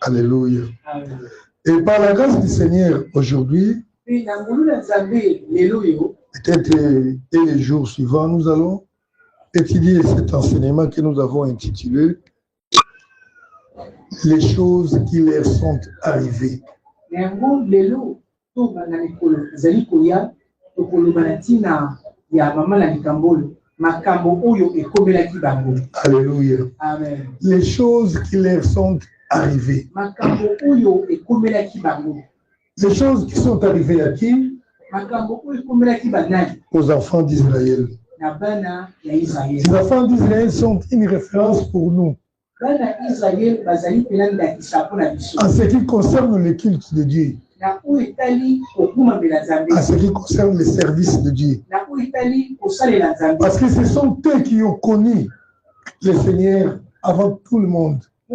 Alléluia. Et par la grâce du Seigneur, aujourd'hui, peut-être et les jours suivants, nous allons étudier cet enseignement que nous avons intitulé « Les choses qui leur sont arrivées ». Alléluia. Amen. Les choses qui leur sont arrivées. Les choses qui sont arrivées à qui? Aux enfants d'Israël. Les enfants d'Israël sont une référence pour nous. En ce qui concerne le culte de Dieu. En ce qui concerne les services de Dieu. Parce que ce sont eux qui ont connu le Seigneur avant tout le monde. Ce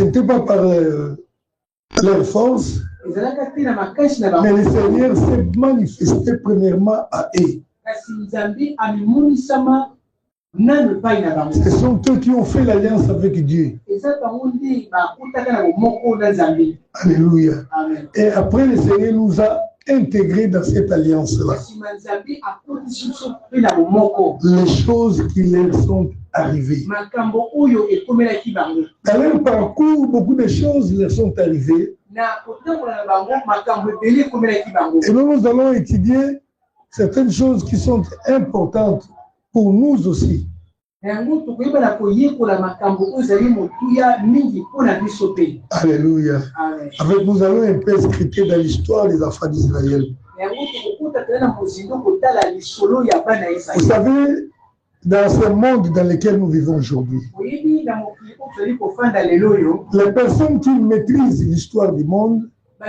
n'était pas par leur force, mais le Seigneur s'est manifesté premièrement à eux. Ce sont eux qui ont fait l'alliance avec Dieu. Alléluia. Amen. Et après, le Seigneur nous a intégrés dans cette alliance-là. Les choses qui leur sont arrivées. Dans leur parcours, beaucoup de choses leur sont arrivées. Et nous allons étudier certaines choses qui sont importantes pour nous aussi. Alléluia. Amen. Avec nous allons un peu scruter dans l'histoire des enfants d'Israël. Vous savez, dans ce monde dans lequel nous vivons aujourd'hui, les personnes qui maîtrisent l'histoire du monde, ce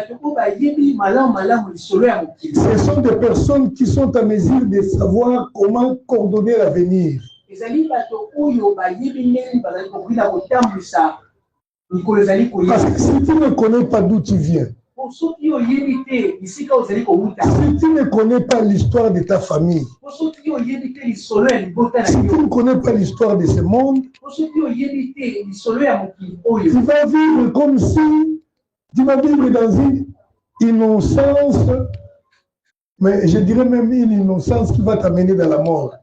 sont des personnes qui sont à mesure de savoir comment coordonner l'avenir. Parce que si tu ne connais pas d'où tu viens, si tu ne connais pas l'histoire de ta famille, si tu ne connais pas l'histoire de ce monde, tu vas vivre comme si tu vas vivre dans une innocence, mais je dirais même une innocence qui va t'amener dans la mort.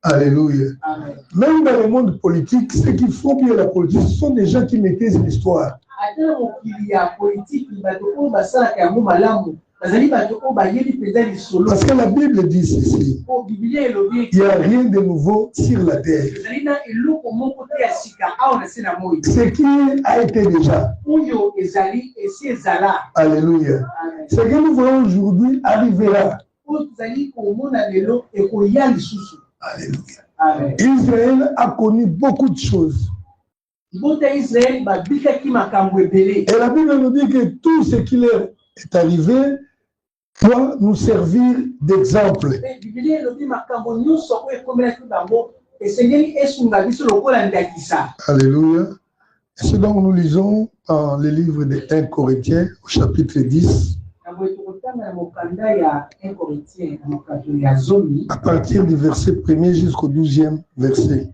Alléluia. Amen. Même dans le monde politique, ceux qui font bien la politique, ce sont des gens qui maîtrisent l'histoire. Parce que la Bible dit ceci. Il n'y a rien de nouveau sur la terre. Ce qui a été déjà. Alléluia. Amen. Ce que nous voyons aujourd'hui arrivera. Alléluia. Amen. Israël a connu beaucoup de choses. Et la Bible nous dit que tout ce qui leur est arrivé doit nous servir d'exemple. Alléluia. C'est donc nous lisons dans le livre de 1 Corinthiens au chapitre 10. À partir du verset 1er jusqu'au 12e verset.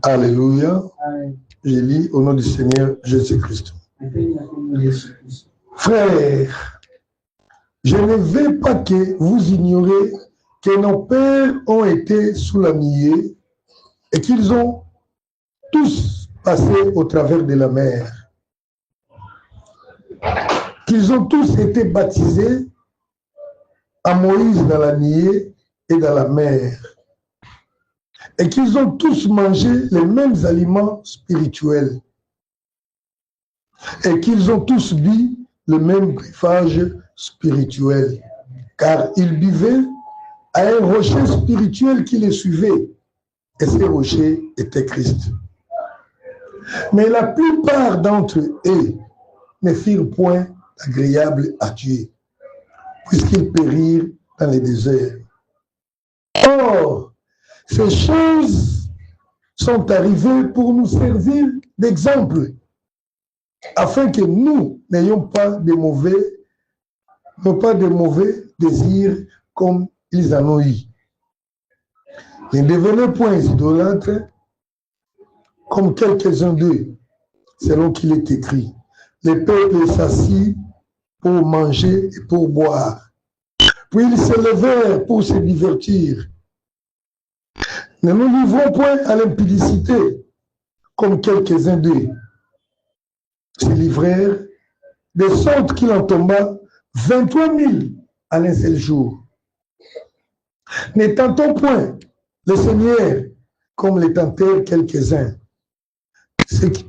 Alléluia. Je lis au nom du Seigneur Jésus-Christ. Frères, je ne veux pas que vous ignorez que nos pères ont été sous la nuée et qu'ils ont tous passé au travers de la mer. Qu'ils ont tous été baptisés à Moïse dans la nuée et dans la mer. Et qu'ils ont tous mangé les mêmes aliments spirituels. Et qu'ils ont tous bu le même breuvage spirituel. Car ils buvaient à un rocher spirituel qui les suivait. Et ce rocher était Christ. Mais la plupart d'entre eux ne firent point agréable à Dieu, puisqu'ils périrent dans les déserts. Or, ces choses sont arrivées pour nous servir d'exemple, afin que nous n'ayons pas de n'ont pas de mauvais désirs comme ils en ont eu. Ne devenez point idolâtres comme quelques-uns d'eux, selon qu'il est écrit. Les peuples s'assit pour manger et pour boire. Puis ils se levèrent pour se divertir. Ne nous livrons point à l'impudicité, comme quelques-uns d'eux se livrèrent, de sorte qu'il en tomba 23 000 à un seul jour. Ne tentons point le Seigneur comme les tentèrent quelques-uns. C'est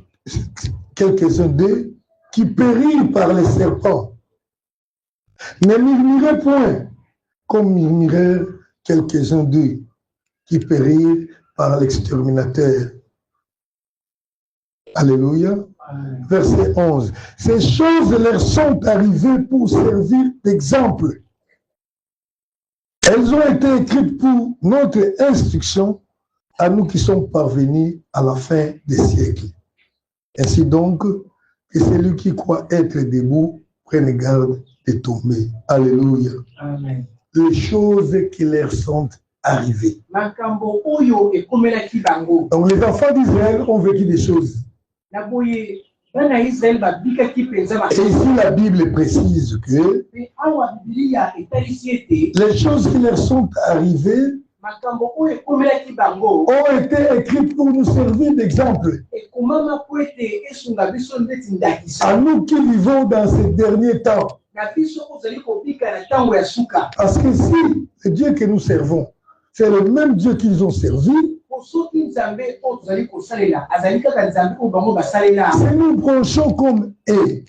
quelques-uns d'eux qui périrent par les serpents. Ne murmurez point comme murmurèrent quelques-uns d'eux qui périrent par l'exterminateur. Alléluia. Amen. Verset 11. Ces choses leur sont arrivées pour servir d'exemple. Elles ont été écrites pour notre instruction à nous qui sommes parvenus à la fin des siècles. Ainsi donc, que celui qui croit être debout prenne garde de tomber. Alléluia. Amen. Les choses qui leur sont arrivées. Donc les enfants d'Israël ont vécu des choses. Et ici la Bible précise que les choses qui leur sont arrivées ont été écrites pour nous servir d'exemple. À nous qui vivons dans ces derniers temps. Parce que si le Dieu que nous servons, c'est le même Dieu qu'ils ont servi, si nous branchons comme eux,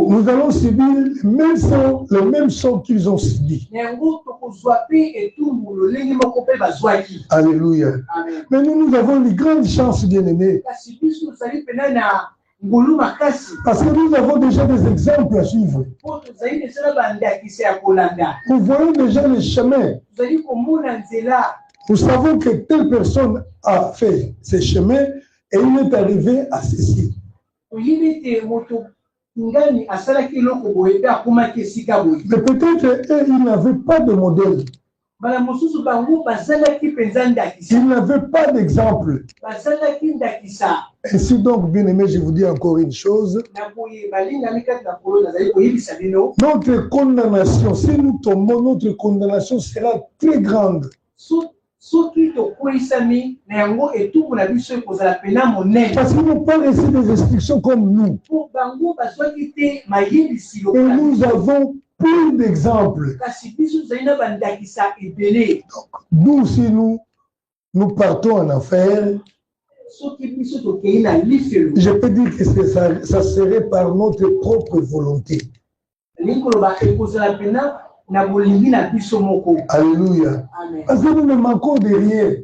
nous allons subir le même sort qu'ils ont subi. Alléluia. Amen. Mais nous avons une grande chance, bien-aimés. Parce que nous avons déjà des exemples à suivre. Nous voyons déjà les chemins. Nous savons que telle personne a fait ces chemins et il est arrivé à ceci. Mais peut-être ils n'avaient pas de modèle. Ils n'avaient pas d'exemple. Ainsi donc, bien aimé, je vous dis encore une chose. Notre condamnation, si nous tombons, notre condamnation sera très grande. Parce qu'ils n'ont pas laissé des instructions comme nous. Et nous avons plein d'exemples. Donc, nous, si nous partons en enfer, je peux dire que ça serait par notre propre volonté. Alléluia. Amen. Parce que nous ne manquons de rien.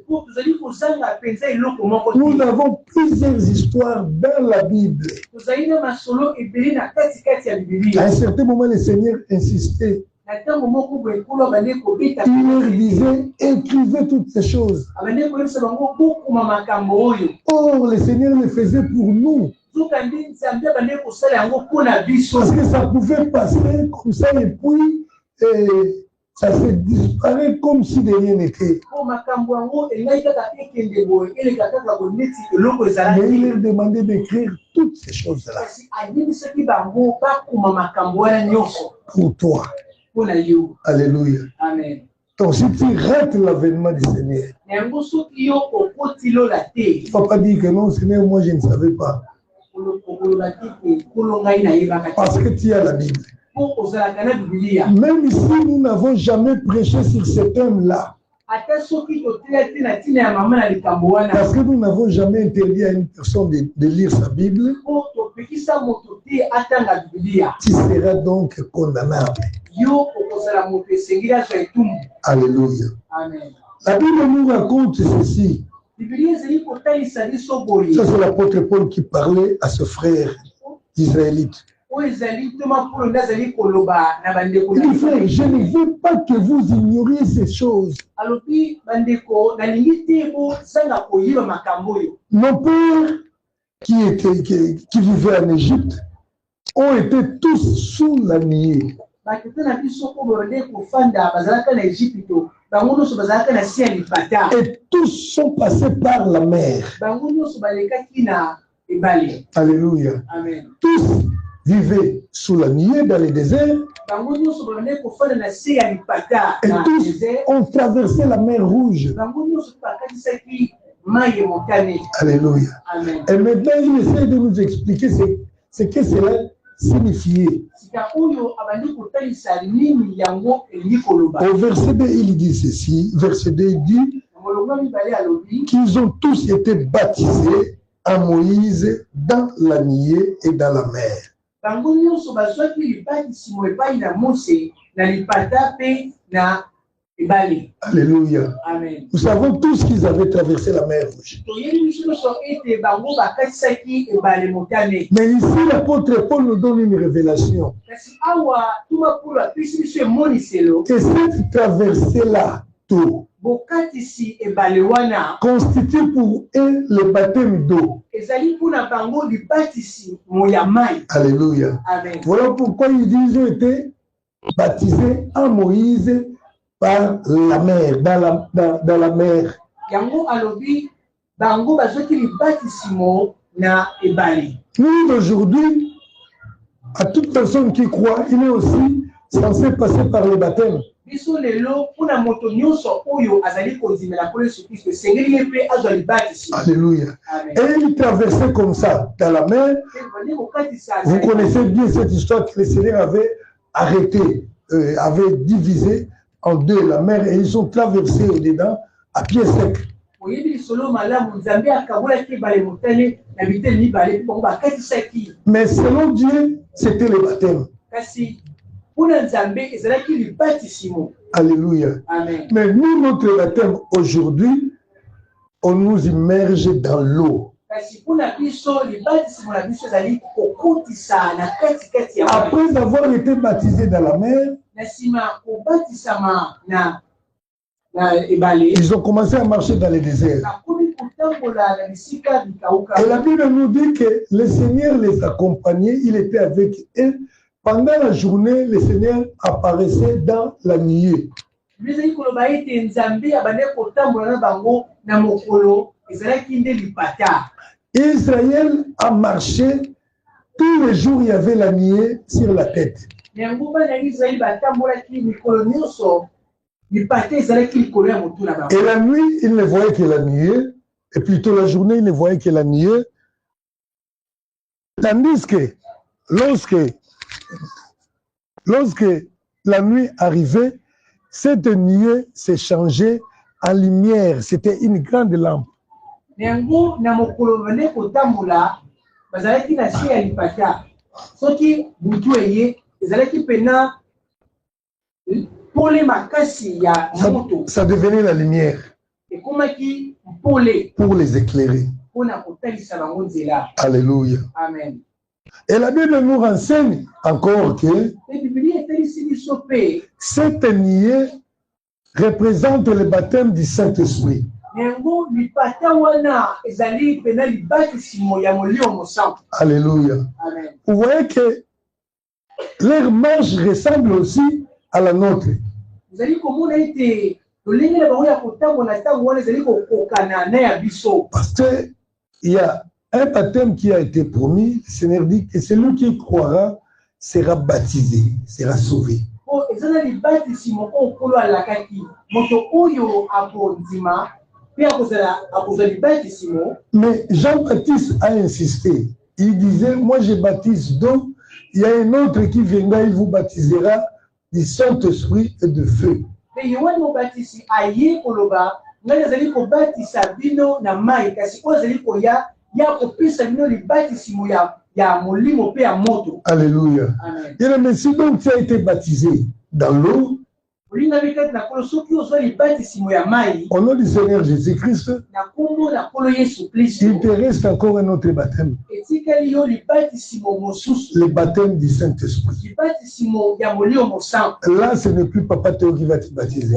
Nous avons plusieurs histoires dans la Bible. À un certain moment, le Seigneur insistait. Il leur disait, écrivez toutes ces choses. Or, le Seigneur le faisait pour nous. Parce que ça pouvait passer comme ça et puis ça se disparaît comme si de rien n'était. Mais il leur demandait d'écrire toutes ces choses-là. Pour toi. Alléluia. Amen. Donc si tu rates l'avènement du Seigneur, il ne faut pas dire que non, Seigneur, moi je ne savais pas. Parce que tu as la Bible. Même si nous n'avons jamais prêché sur ce thème-là, parce que nous n'avons jamais interdit à une personne de lire sa Bible, tu seras donc condamnable. Alléluia. Amen. La Bible nous raconte ceci. Ça, c'est l'apôtre Paul qui parlait à ce frère israélite. Il dit, frère, je ne veux pas que vous ignoriez ces choses. Mon père qui vivait en Égypte ont été tous sous la nuée. Et tous sont passés par la mer. Alléluia. Amen. Tous vivaient sous la nuée dans les déserts. Et tous ont traversé la mer Rouge. Alléluia. Amen. Et maintenant, il essaie de nous expliquer ce que cela signifiait. Au verset 2, il dit ceci. Verset 2, il dit qu'ils ont tous été baptisés à Moïse dans la nuée et dans la mer. Alléluia. Amen. Nous savons tous qu'ils avaient traversé la mer Rouge. Mais ici, l'apôtre Paul nous donne une révélation. Que cette traversée-là, tout, constitue pour eux le baptême d'eau. Alléluia. Amen. Voilà pourquoi ils disent qu'ils ont été baptisés en Moïse par la mer, dans la mer. Nous, aujourd'hui, à toute personne qui croit, il est aussi censé passer par le baptême. Alléluia. Amen. Et il traversait comme ça dans la mer. Vous connaissez bien cette histoire que le Seigneur avait arrêté, avait divisé en deux la mer et ils ont traversé au-dedans à pied sec. Mais selon Dieu, c'était le baptême. Alléluia. Amen. Mais nous, notre baptême aujourd'hui, on nous immerge dans l'eau. Après avoir été baptisé dans la mer, ils ont commencé à marcher dans les déserts. Et la Bible nous dit que le Seigneur les accompagnait, il était avec eux. Pendant la journée, le Seigneur apparaissait dans la nuée. Israël a marché, tous les jours il y avait la nuée sur la tête. Et la nuit, il ne voyait que la nuée, et plutôt la journée, il ne voyait que la nuée. Tandis que lorsque la nuit arrivait, cette nuée s'est changée en lumière. C'était une grande lampe. Ça devenait la lumière pour les éclairer. Alléluia. Amen. Et la Bible nous renseigne encore que cette nuée représente le baptême du Saint-Esprit. Alléluia. Amen. Vous voyez que leur marche ressemble aussi à la nôtre. Parce qu'il y a un baptême qui a été promis, le Seigneur dit que celui qui croira sera baptisé, sera sauvé. Mais Jean-Baptiste a insisté. Il disait, moi je baptise d'eau, il y a un autre qui viendra, il vous baptisera du Saint-Esprit et de feu. Alléluia. Amen. Et le Messie, donc, tu as été baptisé dans l'eau, au nom du Seigneur Jésus-Christ, il te reste encore un autre baptême. Le baptême du Saint-Esprit. Là, ce n'est plus Papa Théo qui va te baptiser.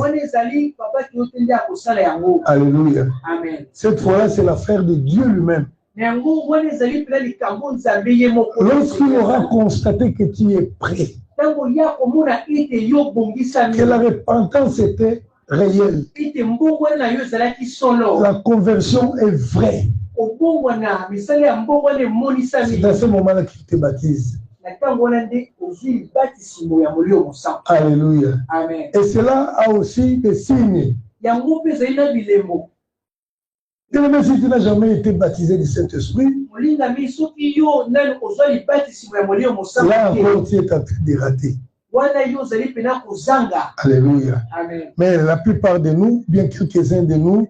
Alléluia. Amen. Cette fois-là, c'est l'affaire de Dieu lui-même. Lorsqu'il aura constaté que tu es prêt, que la repentance était réelle, la conversion est vraie, c'est dans ce moment-là qu'il te baptise. Alléluia. Amen. Et cela a aussi des signes. Et même si tu n'as jamais été baptisé du Saint-Esprit, là encore tu es en train de rater. Alléluia. Amen. Mais la plupart de nous, bien quelques-uns de nous,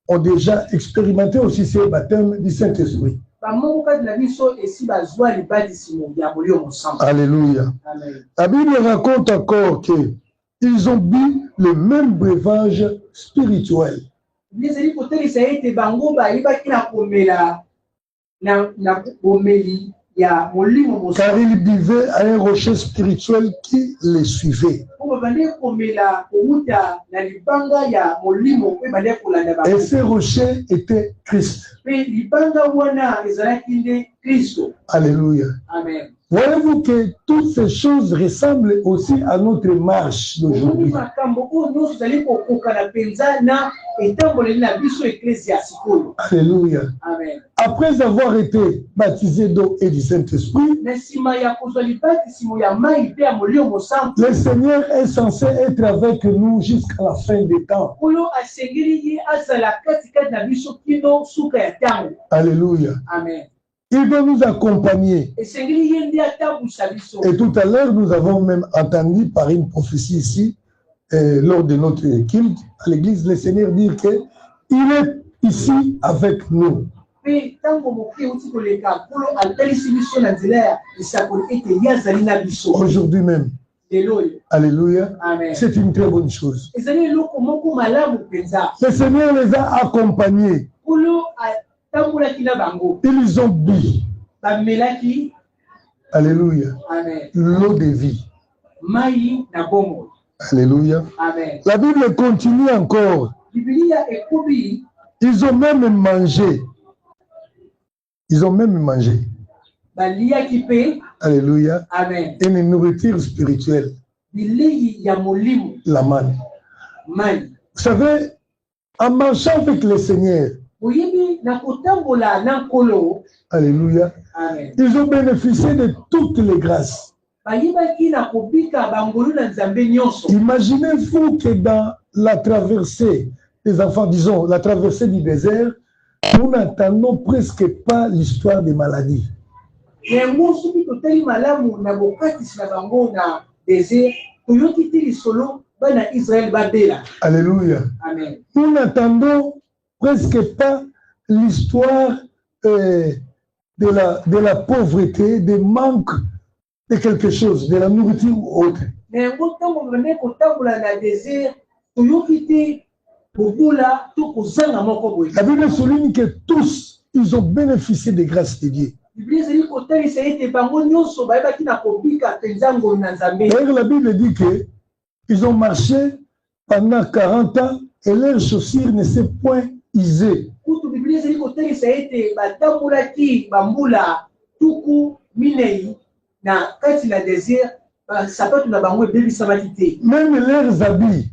ont déjà expérimenté aussi ce baptême du Saint-Esprit. Alléluia. Amen. La Bible raconte encore qu'ils ont bu le même breuvage spirituel. Car ils buvaient à un rocher spirituel qui les suivait. Et ce rocher était Christ. Alléluia. Amen. Voyez-vous que toutes ces choses ressemblent aussi à notre marche d'aujourd'hui. Alléluia. Amen. Après avoir été baptisé d'eau et du Saint-Esprit, le Seigneur est censé être avec nous jusqu'à la fin des temps. Alléluia. Amen. Il doit nous accompagner. Et tout à l'heure, nous avons même entendu par une prophétie ici, lors de notre culte à l'église, le Seigneur dire qu'il est ici avec nous. Aujourd'hui même. Alléluia. C'est une très bonne chose. Le Seigneur les a accompagnés. Ils ont bu. Alléluia. L'eau de vie. Alléluia. Amen. La Bible continue encore. Ils ont même mangé. Ils ont même mangé. Alléluia. Amen. Une nourriture spirituelle. La manne. Vous savez, en marchant avec le Seigneur, alléluia, Amen. ils ont bénéficié de toutes les grâces. Imaginez-vous que dans la traversée des enfants, disons, la traversée du désert, nous n'entendons presque pas l'histoire des maladies. Alléluia. Amen. Nous n'entendons presque pas l'histoire de la pauvreté, des manques de quelque chose, de la nourriture ou autre. La Bible souligne que tous, ils ont bénéficié des grâces de Dieu. D'ailleurs, la Bible dit qu'ils ont marché pendant 40 ans et leurs chaussures ne s'est point usées. Même leurs habits,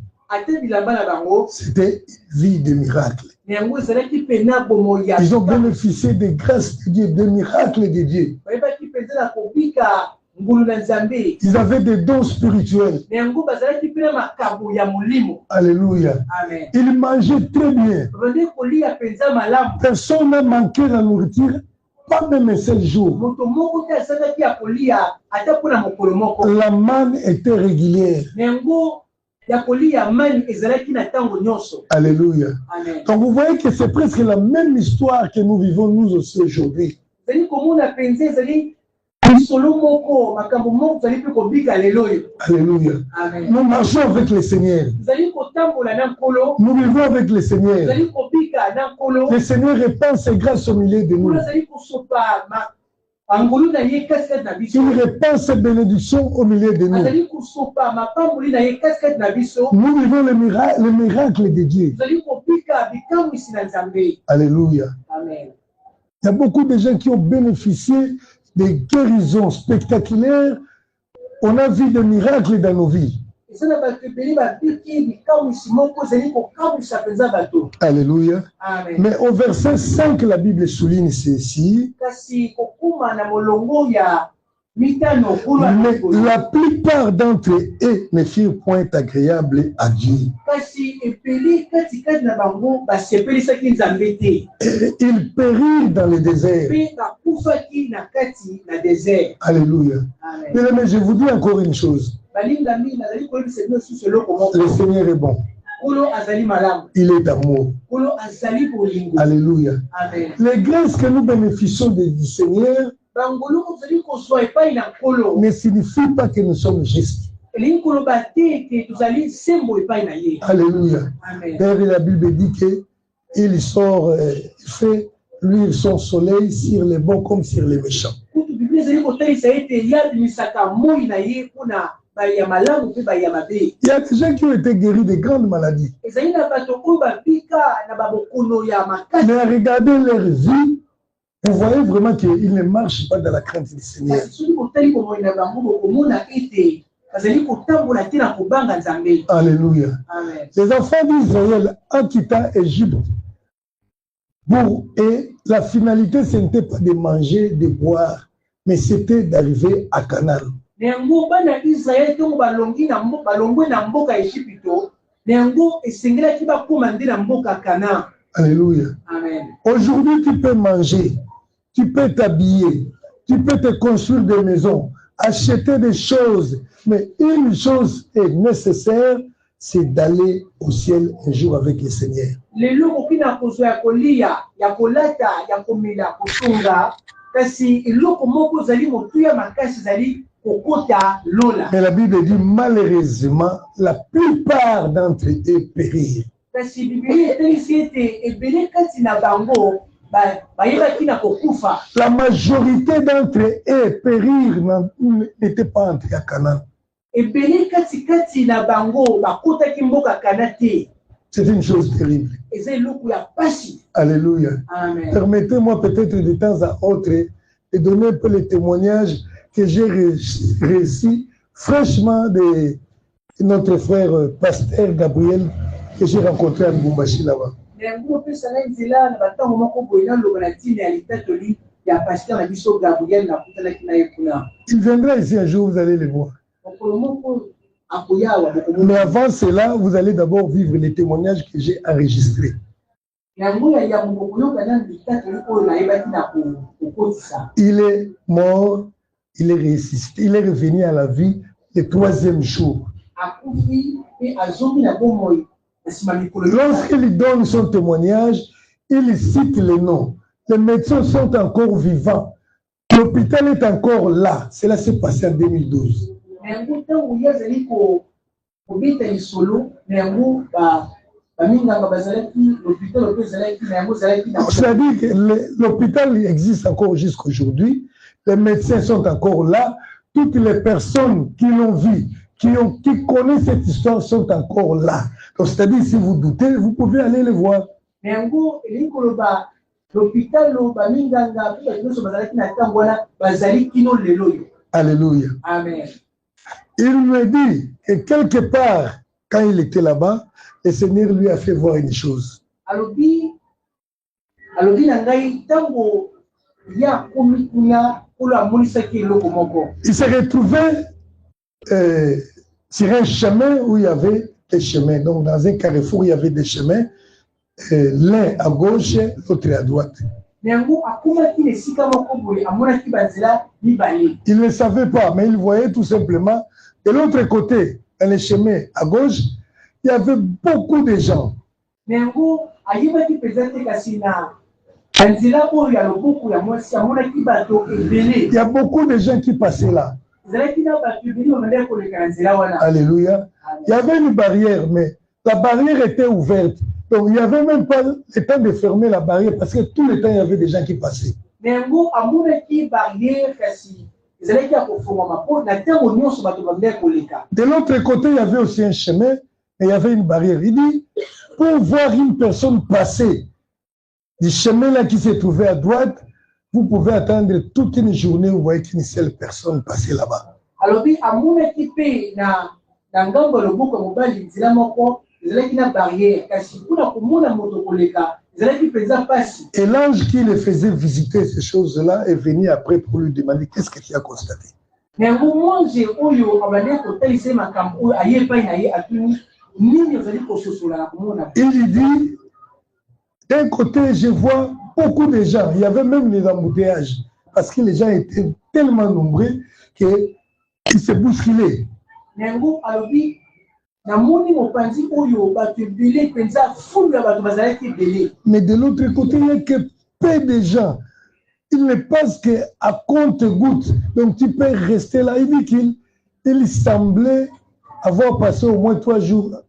c'était vie de miracle. Ils ont bénéficié des grâces de Dieu, des miracles de Dieu. Ils avaient des dons spirituels. Alléluia. Amen. Ils mangeaient très bien. Personne n'a manqué la nourriture, pas même un seul jour. La manne était régulière. Alléluia. Amen. Donc vous voyez que c'est presque la même histoire que nous vivons nous aussi aujourd'hui. Alléluia. Amen. Nous marchons avec le Seigneur. Nous vivons avec le Seigneur. Le Seigneur répand ses grâces au milieu de nous. Il répand ses bénédictions au milieu de nous. Nous vivons le miracle de Dieu. Alléluia. Amen. Il y a beaucoup de gens qui ont bénéficié des guérisons spectaculaires. On a vu des miracles dans nos vies. Alléluia. Amen. Mais au verset 5, la Bible souligne ceci. Mais la plupart d'entre eux ne firent point agréable à Dieu. Ils périrent dans le désert. Alléluia. Mais je vous dis encore une chose. Le Seigneur est bon. Il est d'amour. Alléluia. Amen. Les grâces que nous bénéficions du Seigneur ne signifie pas que nous sommes justes. Alléluia. Amen. D'ailleurs, la Bible dit qu'il sort, il fait luire son soleil sur les bons comme sur les méchants. Il y a des gens qui ont été guéris de grandes maladies. Mais regardez leur vie. Vous voyez vraiment qu'ils ne marchent pas dans la crainte du Seigneur. Alléluia. Amen. Les enfants d'Israël en quittant Égypte, et la finalité, ce n'était pas de manger, de boire, mais c'était d'arriver à Canaan. Alléluia. Amen. Aujourd'hui, tu peux manger, tu peux t'habiller, tu peux te construire des maisons, acheter des choses, mais une chose est nécessaire, c'est d'aller au ciel un jour avec le Seigneur. Mais la Bible dit malheureusement, la plupart d'entre eux périrent. La majorité d'entre eux périrent n'étaient pas entrés à Canaan. C'est une chose terrible. Alléluia. Amen. Permettez-moi peut-être de temps à autre de donner un peu les témoignages que j'ai réussi fraîchement de notre frère pasteur Gabriel que j'ai rencontré à Lubumbashi là-bas. Il viendra ici un jour, vous allez le voir. Mais avant cela, vous allez d'abord vivre les témoignages que j'ai enregistrés. Il est mort, il est ressuscité, il est revenu à la vie le 3e jour. Lorsqu'il donne son témoignage, il cite les noms. Les médecins sont encore vivants. L'hôpital est encore là. Cela s'est passé en 2012. C'est-à-dire que l'hôpital existe encore jusqu'à aujourd'hui. Les médecins sont encore là. Toutes les personnes qui l'ont vu, qui connaissent cette histoire sont encore là. Donc, c'est-à-dire, si vous doutez, vous pouvez aller les voir. Alléluia. Amen. Il me dit que quelque part, quand il était là-bas, le Seigneur lui a fait voir une chose. Il s'est retrouvé sur un chemin où il y avait des chemins. Donc, dans un carrefour, il y avait des chemins, l'un à gauche, l'autre à droite. Il ne savait pas, mais il voyait tout simplement de l'autre côté, dans les chemins à gauche, il y avait beaucoup de gens. Il y a beaucoup de gens qui passaient là. Alléluia. Il y avait une barrière, mais la barrière était ouverte. Donc, il n'y avait même pas le temps de fermer la barrière parce que tout le temps, il y avait des gens qui passaient. De l'autre côté, il y avait aussi un chemin, mais il y avait une barrière. Il dit, pour voir une personne passer du chemin là qui s'est trouvé à droite, vous pouvez attendre toute une journée, vous voyez qu'une seule personne passer là-bas. Alors, amuna kipe na ngambo lobuko mobali nzela moko ezalaki na barrière kasi kuna komona moto koleka ezalaki penza pasi. Et l'ange qui le faisait visiter ces choses-là est venu après pour lui demander qu'est-ce que tu as constaté. Mais monje oyo abane kotalise makambo oyo ayepa na ye atuni nini ozali kososola na komona. Il lui dit, d'un côté je vois beaucoup de gens, il y avait même les embouteillages parce que les gens étaient tellement nombreux que il s'est bousculé. Mais de l'autre côté, il n'y a que peu de gens. Il ne passe qu'à compte-gouttes. Donc tu peux rester là. Il dit qu'il semblait avoir passé au moins 3 jours.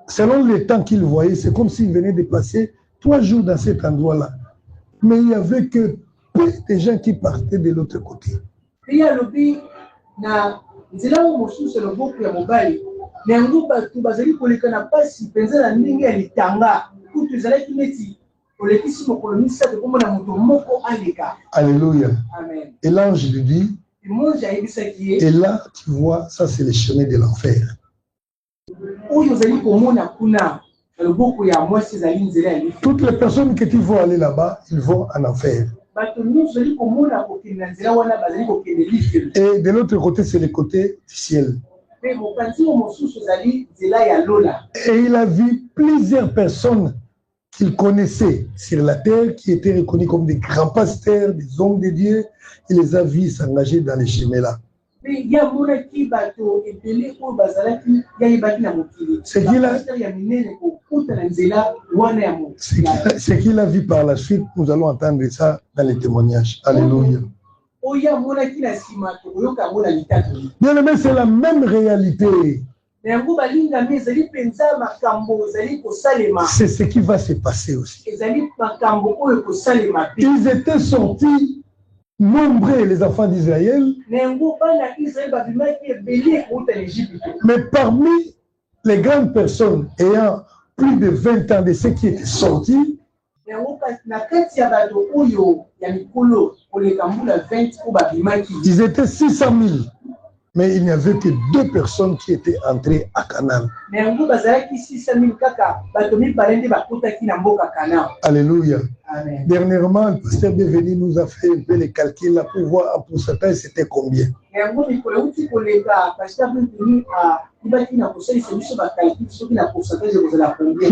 Selon le temps qu'il voyait, c'est comme s'il venait de passer 3 jours dans cet endroit-là. Mais il n'y avait que peu de gens qui partaient de l'autre côté. Na nzela mosusu loboko ya mobali nango batu bazali koleka na pasi penza na ndenge ya litanga kutu ezalaki neti kolekisi mokolo misato komona moto moko aleka. Alléluia. Amen. Et l'ange lui dit, et là tu vois, ça c'est le chemin de l'enfer. Toutes les personnes que tu vois aller là-bas, ils vont en enfer. Et de l'autre côté, c'est le côté du ciel. Et il a vu plusieurs personnes qu'il connaissait sur la terre, qui étaient reconnus comme des grands pasteurs, des hommes de Dieu. Il les a vus s'engager dans les chemins-là. Ce qu'il a vu par la suite, nous allons entendre ça dans les témoignages. Alléluia. Bien aimé, c'est la même réalité. C'est ce qui va se passer aussi. Ils étaient sortis nombreux, les enfants d'Israël, mais parmi les grandes personnes ayant plus de 20 ans de ceux qui étaient sortis, ils étaient 600 000. Mais il n'y avait que 2 personnes qui étaient entrées à Canaan. Alléluia. Amen. Dernièrement, le pasteur Béveni nous a fait un peu les calculs là pour voir en pourcentage c'était combien.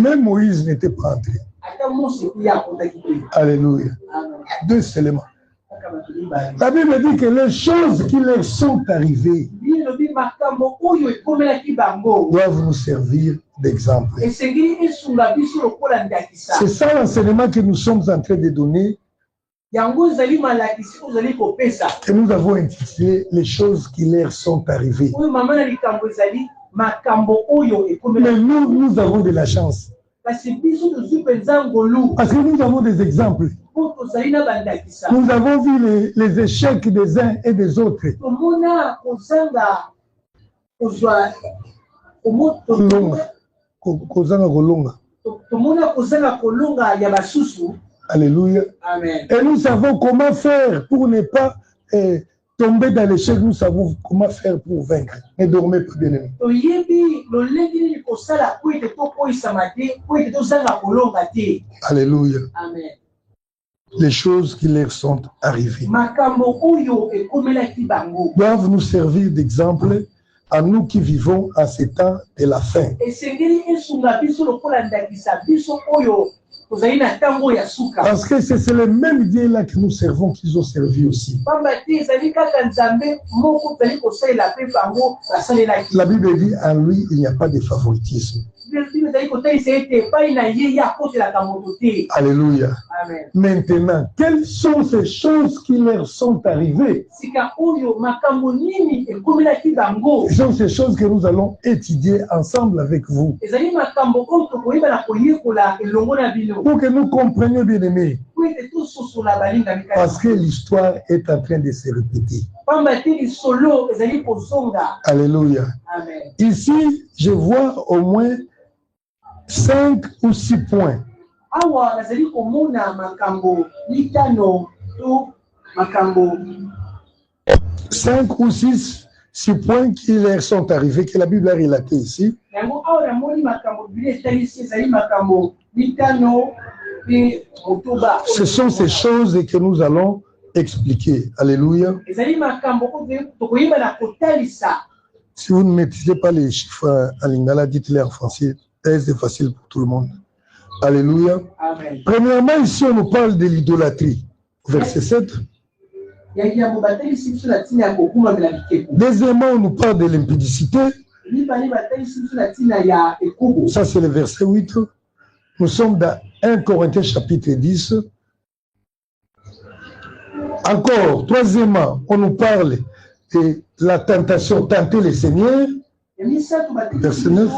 Même Moïse n'était pas entré. Alléluia. 2 seulement. La Bible dit que les choses qui leur sont arrivées doivent nous servir d'exemple. C'est ça l'enseignement que nous sommes en train de donner, que nous avons intitulé les choses qui leur sont arrivées. Mais nous avons de la chance. Parce que nous avons des exemples. Nous avons vu les échecs des uns et des autres. Alléluia. Amen. Et nous savons comment faire pour ne pas tomber dans l'échec. Nous savons comment faire pour vaincre. Ne dormez pas, bien-aimés. Alléluia. Amen. Les choses qui leur sont arrivées doivent nous servir d'exemple à nous qui vivons à ces temps de la fin. Parce que c'est le même Dieu là que nous servons qu'ils ont servi aussi. La Bible dit en lui il n'y a pas de favoritisme. Alléluia. Amen. Maintenant, quelles sont ces choses qui leur sont arrivées? Ce sont ces choses que nous allons étudier ensemble avec vous. Pour que nous comprenions, bien aimés. Parce que l'histoire est en train de se répéter. Alléluia. Amen. Ici, je vois au moins 5 ou 6 points. to makambo 5 ou 6 points qui leur sont arrivés, que la Bible a relaté ici. Ce sont ces choses que nous allons expliquer. Alléluia. Si vous ne maîtrisez pas les chiffres en lingala, dites-les en français. C'est facile pour tout le monde. Alléluia. Amen. Premièrement, ici, on nous parle de l'idolâtrie. Verset 7. Deuxièmement, on nous parle de l'impudicité. Ça, c'est le verset 8. Nous sommes dans 1 Corinthiens chapitre 10. Encore, troisièmement, on nous parle de la tentation, tenter le Seigneur. Verset 9.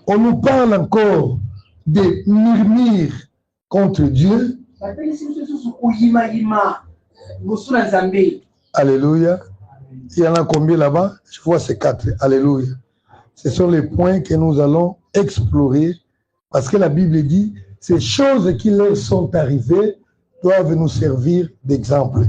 On nous parle encore de murmures contre Dieu. Alléluia. Il y en a combien là-bas? Je vois ces 4. Alléluia. Ce sont les points que nous allons explorer parce que la Bible dit ces choses qui leur sont arrivées doivent nous servir d'exemple.